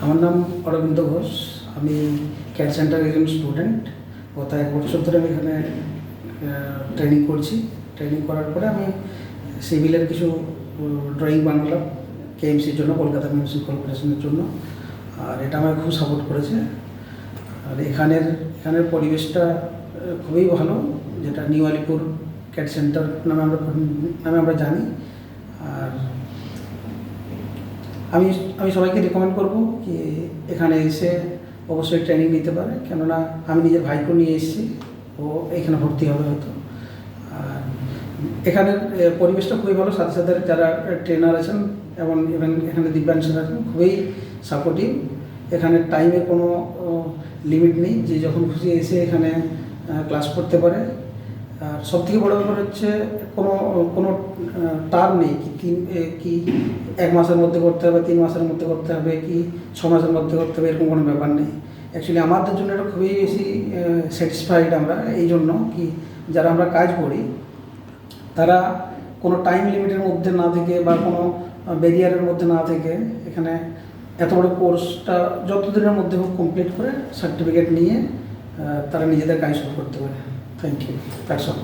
আমার নাম অরবিন্দ ঘোষ। আমি ক্যাড সেন্টার একজন স্টুডেন্ট। গত 1 বছর ধরে আমি এখানে ট্রেনিং করছি। ট্রেনিং করার পরে আমি সিভিলের কিছু ড্রয়িং বানালাম কেএমসির জন্য, কলকাতা মিউনিসিপাল কর্পোরেশনের জন্য। আর এটা আমাকে খুব সাপোর্ট করেছে। আর এখানের পরিবেশটা খুবই ভালো, যেটা নিউ আলিপুর ক্যাড সেন্টার নামে আমরা জানি। আর আমি সবাইকে রেকমেন্ড করব কি এখানে এসে অবশ্যই ট্রেনিং নিতে পারে, কেননা আমি নিজের ভাইকে নিয়ে এসেছি, ও এখানে ভর্তি হবে হয়তো। আর এখানের পরিবেশটা খুবই ভালো, সাথে সাথে যারা ট্রেনার আছেন এবং এখানে দিব্যাংশ আছেন খুবই সাপোর্টিভ। এখানে টাইমের কোনো লিমিট নেই, যে যখন খুশি এসে এখানে ক্লাস করতে পারে। আর সবথেকে বড় ব্যাপার হচ্ছে কোনো টার্ম নেই কি 1 মাসের মধ্যে করতে হবে, 3 মাসের মধ্যে করতে হবে, কি 6 মাসের মধ্যে করতে হবে, এরকম কোনো ব্যাপার নেই। অ্যাকচুয়ালি আমাদের জন্য এটা খুবই বেশি স্যাটিসফাইড আমরা, এই জন্য কি যারা আমরা কাজ করি তারা কোনো টাইম লিমিটের মধ্যে না থেকে বা কোনো ব্যারিয়ারের মধ্যে না থেকে এখানে এত বড় কোর্সটা যতদিনের মধ্যে হোক কমপ্লিট করে সার্টিফিকেট নিয়ে তারা নিজেদের কাজ শুরু করতে পারে। Thank you, that's all.